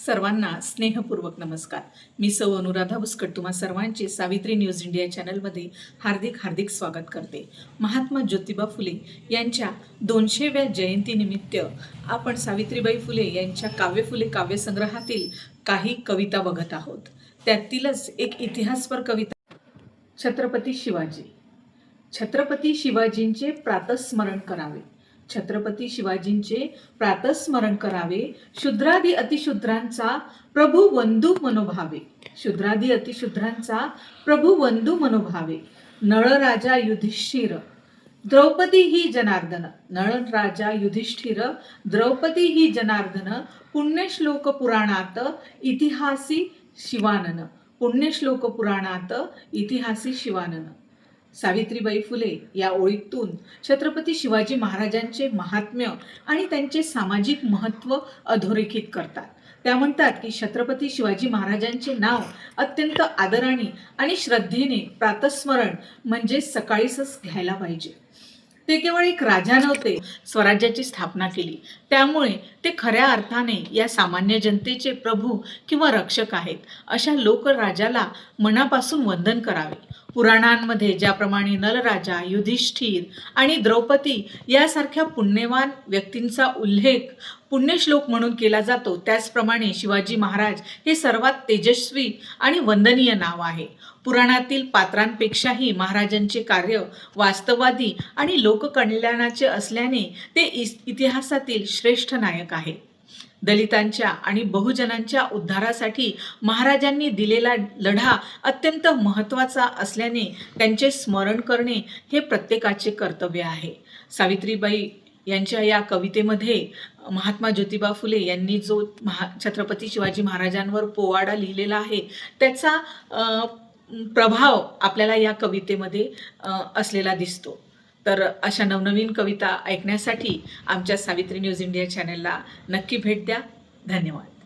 सर्वांना स्नेहपूर्वक नमस्कार। मी सौ अनुराधा बुस्कट तुम्हा सर्वांचे सावित्री न्यूज इंडिया चॅनलमध्ये हार्दिक स्वागत करते। महात्मा ज्योतिबा फुले यांच्या 200व्या जयंतीनिमित्त आपण सावित्रीबाई फुले यांच्या काव्य फुले काव्यसंग्रहातील काही कविता बघत आहोत। त्यातीलच एक इतिहासपर कविता, छत्रपती शिवाजी। छत्रपती शिवाजींचे प्रातस्मरण करावे, छत्रपती शिवाजींचे प्रातस्मरण करावे। शूद्रादी अतिशूद्रांचा प्रभू वंदू मनोभावे, शूद्रादी अतिशूद्रांचा प्रभू वंदू मनोभावे। नळराजा युधिष्ठिर द्रौपदी ही जनार्दन, नळराजा युधिष्ठिर द्रौपदी ही जनार्दन। पुण्यश्लोक पुराणात इतिहासी शिवानन, पुण्यश्लोक पुराणात इतिहासी शिवानन। सावित्रीबाई फुले या ओळीतून छत्रपती शिवाजी महाराजांचे महात्म्य आणि त्यांचे सामाजिक महत्त्व अधोरेखित करतात। त्या म्हणतात की छत्रपती शिवाजी महाराजांचे नाव अत्यंत आदराने आणि श्रद्धेने प्रातस्मरण म्हणजे सकाळीच घ्यायला पाहिजे। ते केवळ एक राजा नव्हते, स्वराज्याची स्थापना केली, त्यामुळे ते खऱ्या अर्थाने या सामान्य जनतेचे प्रभू किंवा रक्षक आहेत। अशा लोकराजाला मनापासून वंदन करावे। पुराणांमध्ये ज्याप्रमाणे नलराजा, युधिष्ठिर आणि द्रौपदी यासारख्या पुण्यवान व्यक्तींचा उल्लेख पुण्यश्लोक म्हणून केला जातो, त्याचप्रमाणे शिवाजी महाराज हे सर्वात तेजस्वी आणि वंदनीय नाव आहे। पुराणातील पात्रांपेक्षाही महाराजांचे कार्य वास्तववादी आणि लोककल्याणाचे असल्याने ते इतिहासातील श्रेष्ठ नायक आहेत। दलितांच्या आणि बहुजनांच्या उद्धारासाठी महाराजांनी दिलेला लढा अत्यंत महत्त्वाचा असल्याने त्यांचे स्मरण करणे हे प्रत्येकाचे कर्तव्य आहे। सावित्रीबाई यांच्या या कवितेमध्ये महात्मा ज्योतिबा फुले यांनी जो छत्रपती शिवाजी महाराजांवर पोवाडा लिहिलेला आहे त्याचा प्रभाव आपल्याला या कवितेमध्ये असलेला दिसतो। तर अशा नवनवीन कविता ऐकण्यासाठी आमच्या सावित्री न्यूज इंडिया चॅनलला नक्की भेट द्या। धन्यवाद।